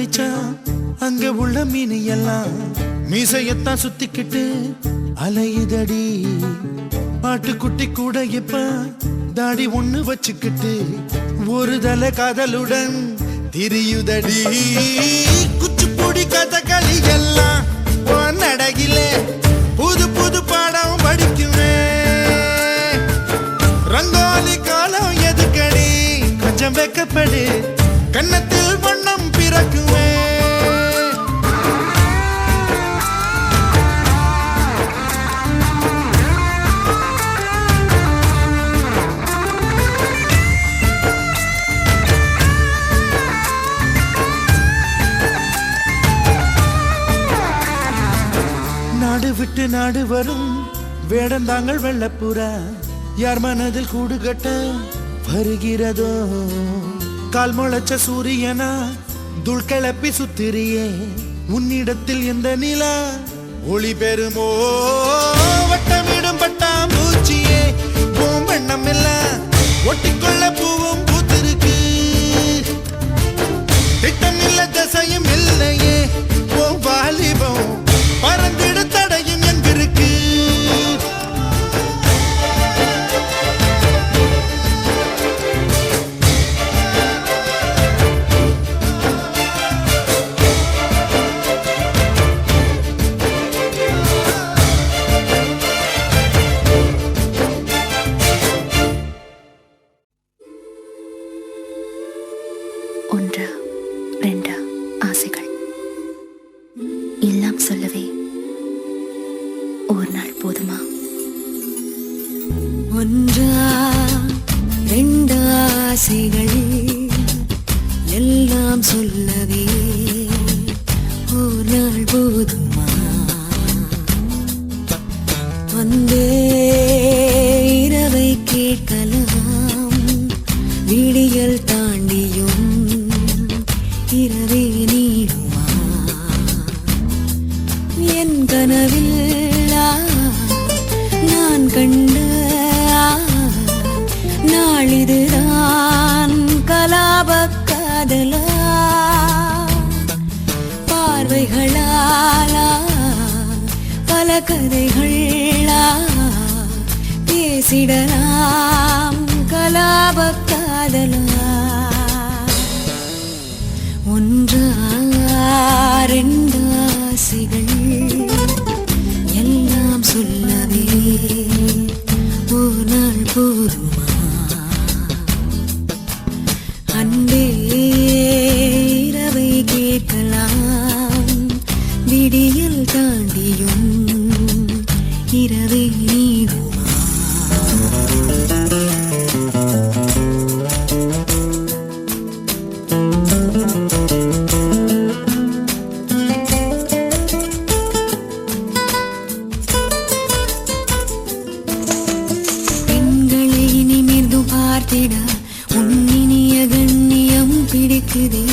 அடிச்சா அங்க உள்ள மீன் எல்லாம் மீசையத்தான் சுத்திக்கிட்டு அலையுதடி. பாட்டுக்குட்டி கூட இப்ப தாடி ஒண்ணு வச்சுக்கிட்டு ஒரு தலை காதலுடன் திரியுதடி. குச்சிப்புடி கதகளி எல்லாம் நடையில புது புது பாடம் படிக்குமே. ரங்கோலி காலம் எதுக்கடி கொஞ்சம் வெக்கப்படு, கன்னத்தில் வண்ணம் பிறக்குமே. நாடு விட்டு நாடு வரும் வேடந்தாங்கள் வெள்ளப்புறா யார் மனதில் கூடு கட்ட வருகிறதோ. கால் முளைச்ச சூரியனா துள் கிளப்பி சுத்திரியே, உன்னிடத்தில் எந்த நிலா ஒளி பெறுமோ. வட்டமிடும் பட்டாம்பூச்சியே பூம் வண்ணம் எல்லாம் ஒட்டிக்கொள்ள பூவும் பூத்திருக்கு. திட்டம் இல்ல தசையும் இல்லையே ஓ வாலிபம் பறந்திட தடையும் எங்கிருக்கு. ஒன்று ரெண்டு ஆசைகள் எல்லாம் சொல்லவே ஒரு நாள் போதுமா? ஒன்றா ரெண்டு ஆசைகள் எல்லாம் சொல்லவே ஒரு நாள் போதுமா? வந்தே இரவை கேட்கலாம், விடியல் தாண்டியும் இரவே நீடுமா? என் கனவில் நான் கண்ட நாளிதுதான் கலாப காதலா. பார்வைகளாலா பல கதைகளா பேசிடலாம் கலாப காதலா. ஒன்றா ரெண்டு ஆசைகள் எல்லாம் சொல்லவே ஒரு நாள் போதுமா? அன்பே இரவை கேட்கலாம், விடியல் தாண்டியும் இரவை நீடுமா? உன்னினிய கண்ணியம் பிடிக்குது,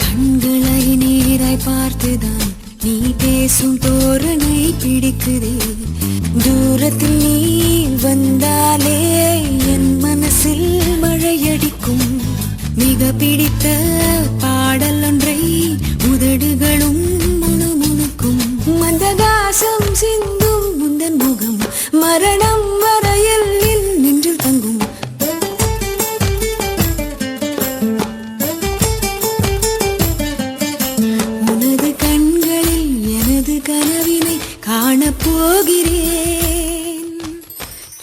கண்களை நீராய் பார்த்துதான் நீ பேசும் தோரணை பிடிக்குது. தூரத்தில் நீ வந்தாலே என் மனசில் மழையடிக்கும். மிக பிடித்த பாடல் ஒன்றை உதடுகளும் முணுமுணுக்கும். மந்தகாசம் சிந்தும் முந்தன் முகம் மரணம் வரையில் நின்று தங்கும். கனவினை காணப்போகிறேன்.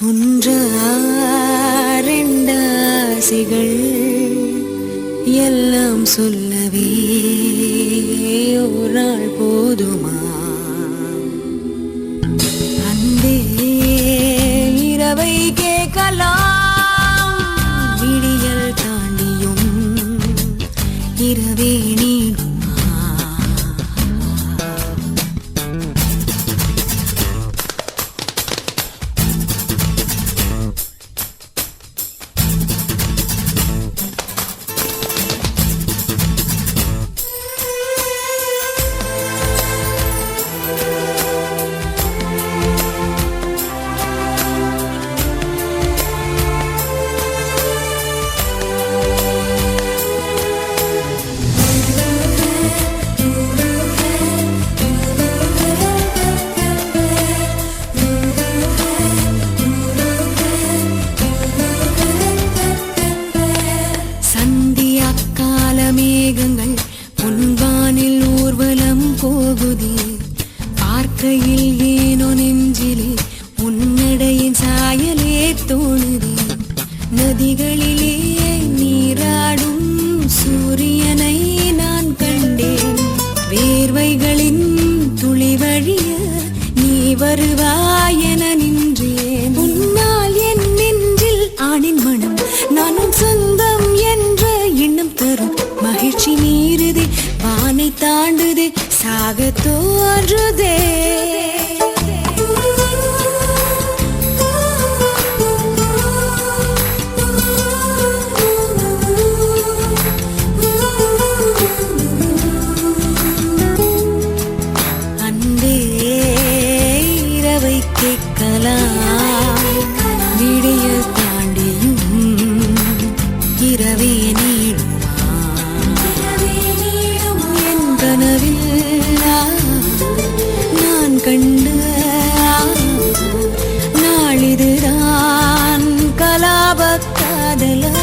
ஒன்றா ரெண்டு ஆசைகள் எல்லாம் சொல்லவே ஒரு நாள் போதுமா? அன்பே இரவை கேட்கலாம், விடியல் தாண்டியும் இரவே நீடுமா? தோணுதே நதிகளிலே நீராடும் சூரியனை நான் கண்டேன் வேர்வைகளின் துளி வழிய நீ வருவாயென நின்றேன் உன்னால் என் நெஞ்சில் ஆணின் மனம் நானும் சொந்தம் என்ற எண்ணம் தரும் மகிழ்ச்சி மீறுதே வானை தாண்டுதே சாக தோன்றுதே அன்பே இரவை கேட்கலாம் விடியல் தாண்டியும் இரவே நீடுமா என் கனவில் நான் கண்ட நாளிதுதான் கலாப காதலா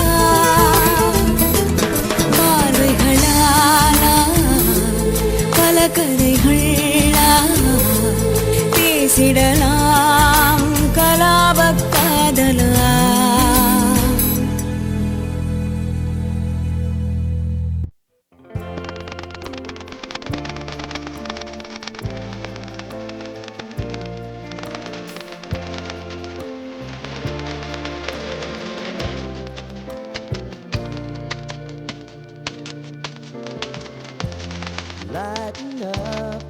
பார்வைகளாலா பல கதைகளா பேசிடலாம் கலாப காதலா Lighten up,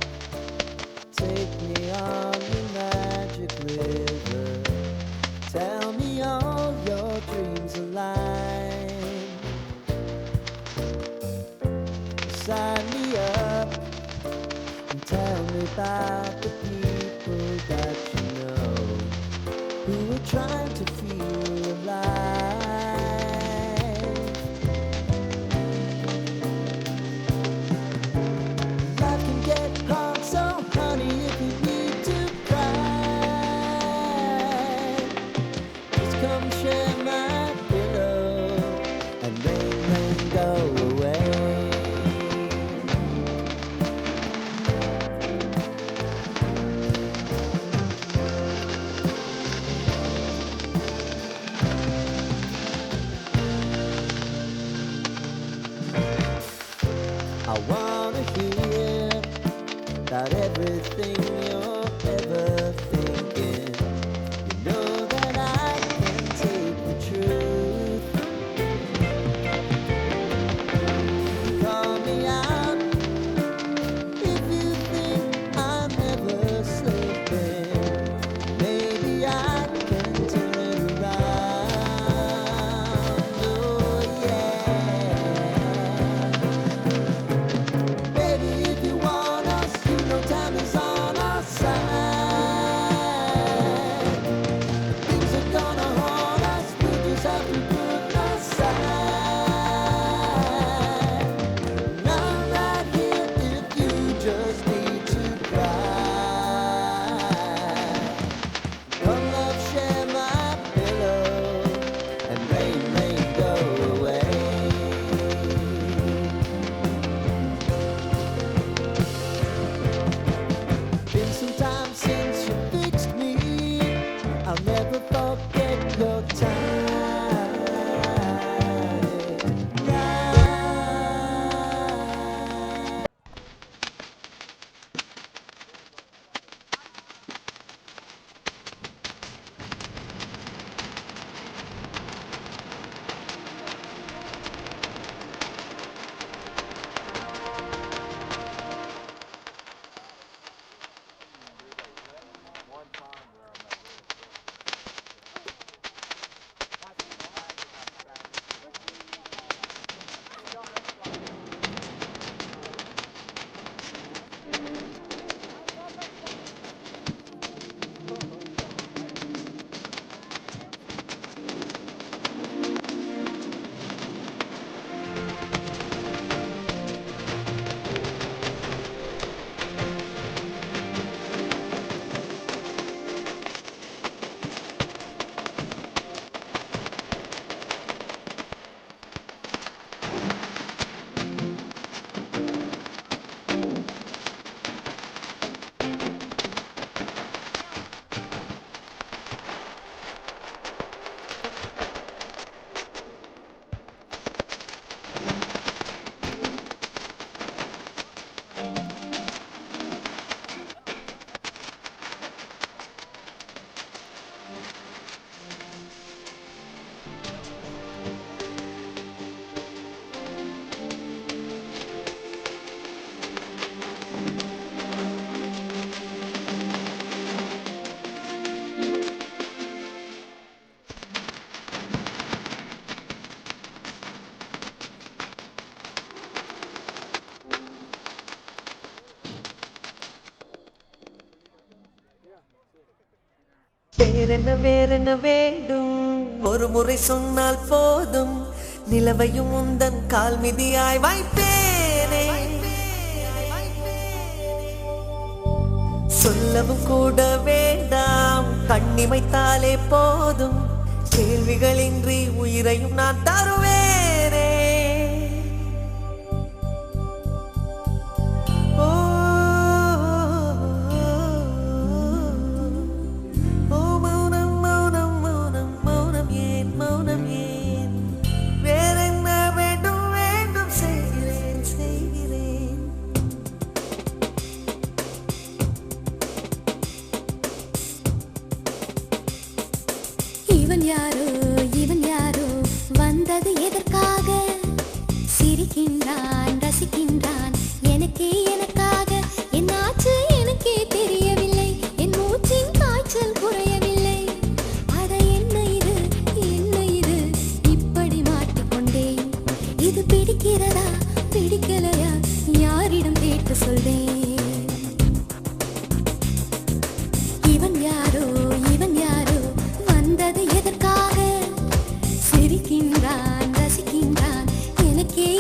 take me on your magic river. Tell me all your dreams align. Sign me up and tell me about the people that you know who are trying to feel alive. Life can get hard, so honey, if you need to cry, just come share my pillow and rain go away. I wanna hear about everything you're ever thinking. You know that I can take the truth. Call me out if you think I'm never sleeping. Maybe I can turn it around. Oh yeah. Baby, if you want us, you know time is on our வேறென்ன வேண்டும் ஒரு முறை சொன்னால் போதும் நிலவையும் உந்தன் கால் மிதியாய் வைப்பேனே சொல்லவும் கூட வேண்டாம் கண்ணிமைத்தாலே போதும் கேள்விகளின்றி உயிரையும் நான் தருவேனே ஓ ஓ மௌனம் மௌனம் மௌனம் மௌனம் ஏன் மௌனம் ஏன் வேறென்ன வேண்டும் வேண்டும் செய்கிறேன் செய்கிறேன் இவன் யாரோ வந்தது எதற்காக சிரிக்கின்றான் ரசிக்கின்றான் எனக்காக என்னாச்சு எனக்கே தெரியவில்லை என் மூச்சின் காய்ச்சல் குறையவில்லை அட என்ன இது இப்படி மாட்டிக்கொண்டேன் இது பிடிக்கிறதா பிடிக்கலையா யாரிடம் கேட்டு சொல்வேன் இவன் யாரோ வந்தது எதற்காக சிரிக்கின்றான் ரசிக்கின்றான்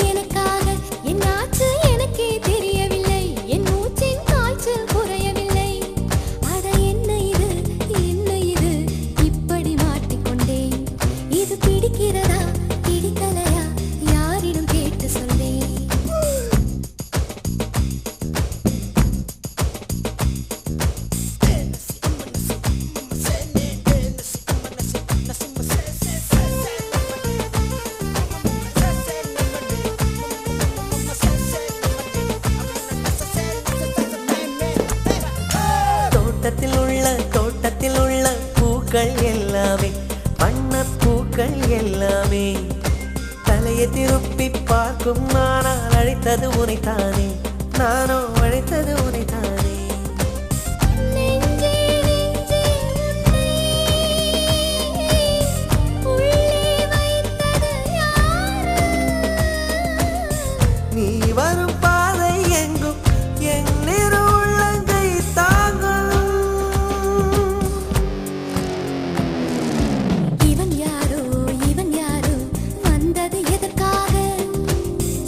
எனக்காக என்னாச்சு எனக்கே தெரியவில்லை என் மூச்சின் காய்ச்சல் குறையவில்லை அட என்ன இது இப்படி மாட்டிக்கொண்டேன் இது பிடிக்கிறதா பிடிக்கலையா யாரிடம் கேட்டு சொல்வேன் தோட்டத்தில் உள்ள பூக்கள் எல்லாமே வண்ணப் பூக்கள் எல்லாமே தலையை திருப்பி பார்க்கும் ஆனால் அழைத்தது உனைத்தானே நானோ அழைத்தது உனைத்தானே நீ வரும் பாதை எங்கும் என் நிறு உள்ளங்கை தாங்கும் இவன் யாரோ வந்தது எதற்காக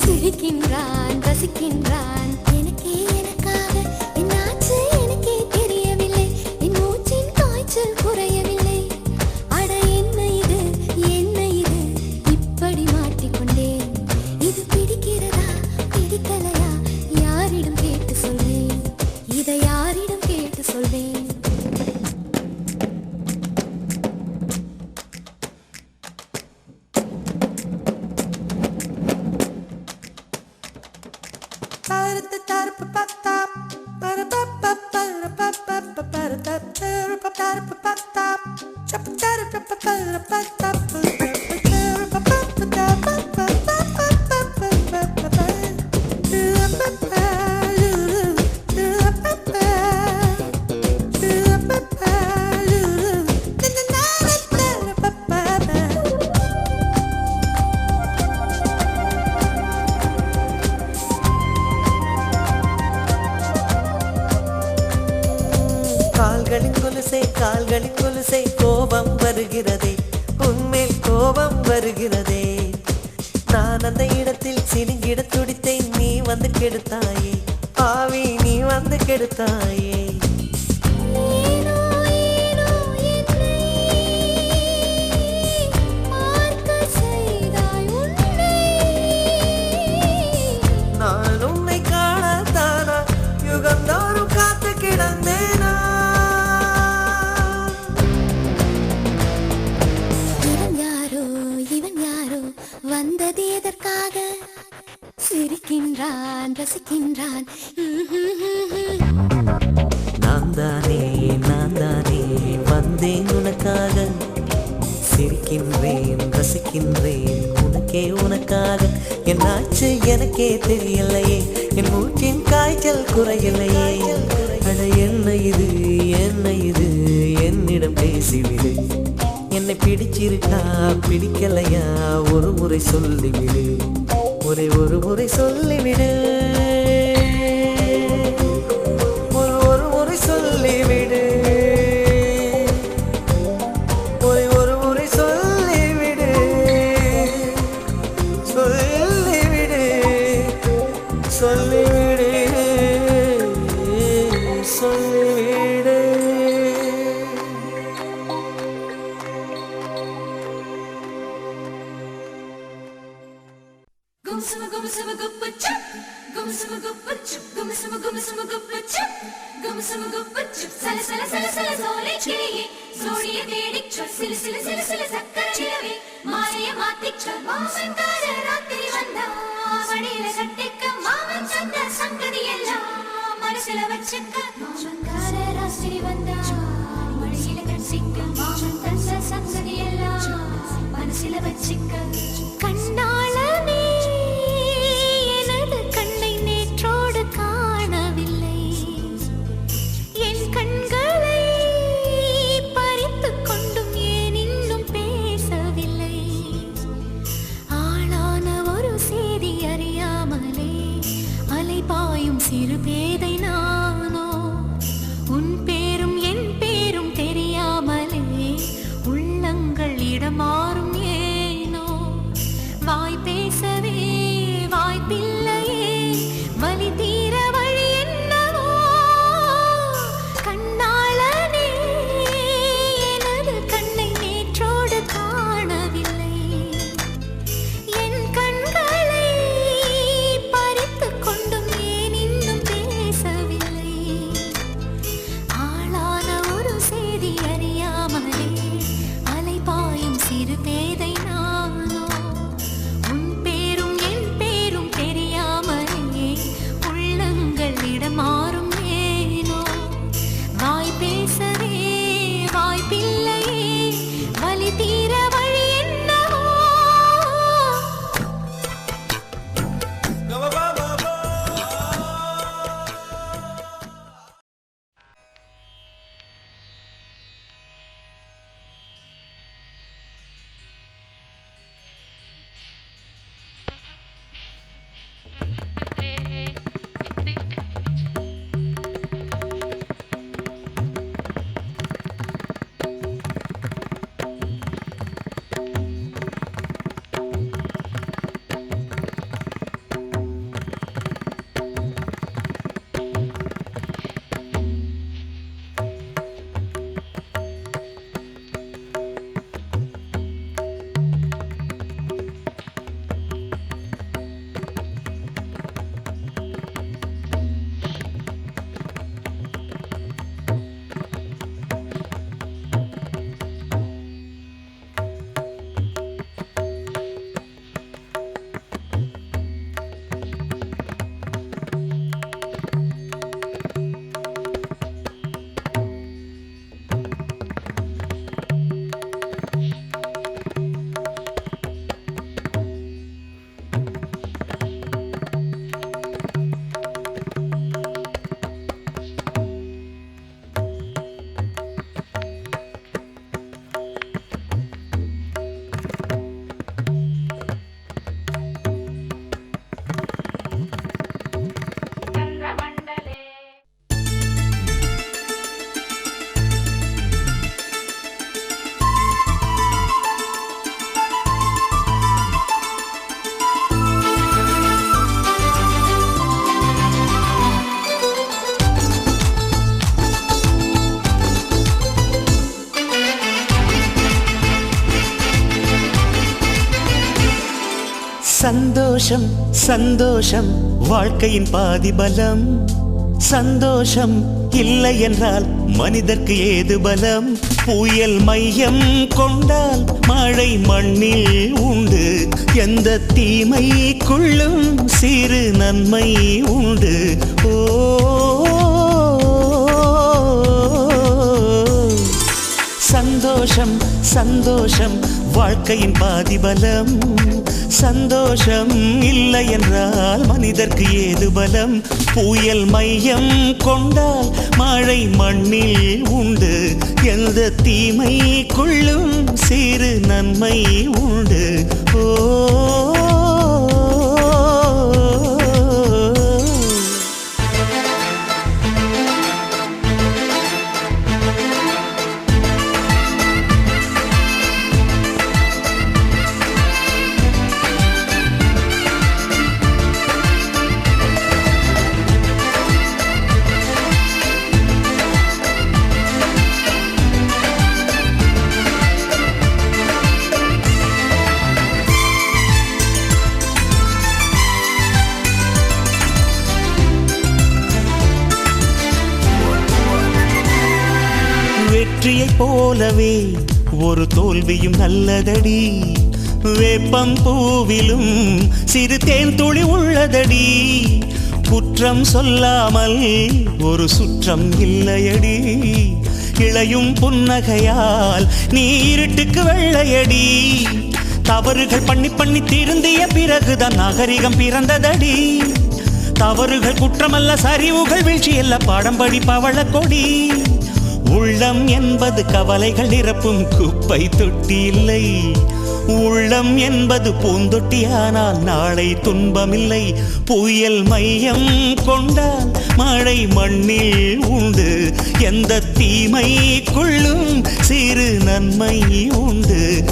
சிரிக்கின்றான் ரசிக்கின்றான் எனக்காக என்னாச்சு எனக்கே தெரியவில்லை என் மூச்சின் காய்ச்சல் குறையவில்லை அட என்ன இது இப்படி மாட்டிக்கொண்டேன் இது பிடிக்கிறதா பிடிக்கலையா யாரிடம் கேட்டு சொல்வேன் இதை யாரிடம் கேட்டு சொல்வேன் கால்களின் கொலுசை கோபம் வருகிறதே உன்மேல் கோபம் வருகிறதே நான் அந்த இடத்தில் சினுங்கிட துடித்தேன் நீ வந்து கெடுத்தாயே ஆவி நீ வந்து கெடுத்தாயே நான் உன்னை காணத்தானா யுகந்தோறும் காத்து கிடந்தேனா இவன் யாரோ வந்தது எதற்காக சிரிக்கின்றான் ரசிக்கின்றான் நான் தானே வந்தேன் உனக்காக சிரிக்கின்றேன் ரசிக்கின்றேன் உனக்காக என்னாச்சு எனக்கே தெரியலையே என் மூச்சின் காய்ச்சல் குறையலையே அட என்ன இது என்னிடம் பேசிவிடு என்னை பிடிச்சிருக்கா பிடிக்கலையா ஒரு முறை சொல்லிவிடு ஒரு முறை சொல்லிவிடு ஒரு முறை சொல்லிவிடு மனசுல வச்சுக்க மாமங்கார ராத்திரி வந்தா மடியில கட்டிக்க மாமன் தந்த சங்கதி எல்லாம் மனசுல வச்சுக்க கண்ணாளனே எனது கண்ணை நேற்றோடு காணவில்லை என் கண்களை பறித்துக் கொண்டும் ஏன் இன்னும் பேசவில்லை ஆளான ஒரு செய்தி அறியாமலே அலைபாயும் சிறு பேதை நானோ உன் பேரும் என் பேரும் தெரியாமலே உள்ளங்கள் இடமாறும் ஏனோ வாய் பேசவே வாய்ப்பில்லையே வலி தீர வழி என்னவோ கண்ணாளனே எனது கண்ணை நேற்றோடு காணவில்லை என் கண்களை பறித்துக் கொண்டும் ஏன் இன்னும் பேசவில்லை ஆளான ஒரு செய்தி அறியாமலே அலைபாயும் சிறு பேதை நானோ உன் பேரும் என் பேரும் தெரியாமலே உள்ளங்கள் இடமாறும் ஏனோ வாய் பேசவே வாய்ப்பில்லையே வலி தீர வழி என்னவோ சந்தோஷம் சந்தோஷம் வாழ்க்கையின் பாதி பலம் சந்தோஷம் இல்லை என்றால் மனிதர்க்கு ஏது பலம் புயல் மையம் கொண்டால் மழை மண்ணில் உண்டு எந்த தீமைக்குள்ளும் சிறு நன்மை உண்டு ஓ சந்தோஷம் சந்தோஷம் வாழ்க்கையின் பாதி பலம் சந்தோஷம் இல்லை என்றால் மனிதர்க்கு ஏது பலம் புயல் மையம் கொண்டால் மழை மண்ணில் உண்டு எந்த தீமைக்குள்ளும் சிறு நன்மை உண்டு ஓ போலவே ஒரு தோல்வியும் நல்லதடி. வேப்பம் பூவிலும் சிறு தேன் துளி உள்ளதடி. குற்றம் சொல்லாமல் ஒரு சுற்றம் இல்லையடி. இளையும் புன்னகையால் நீ இருட்டுக்கு வெள்ளையடி. தவறுகள் பண்ணி பண்ணி திருந்திய பிறகுதான் நாகரிகம் பிறந்ததடி. தவறுகள் குற்றமல்ல, சரிவுகள் வீழ்ச்சியல்ல, பாடம் படி பவள கொடி. உள்ளம் என்பது கவலைகள் நிரப்பும் குப்பை தொட்டி இல்லை. உள்ளம் என்பது பூந்தொட்டியானால் நாளை துன்பமில்லை. புயல் மையம் கொண்டால் மழை மண்ணில் உண்டு. எந்த தீமைக்குள்ளும் சிறு நன்மை உண்டு.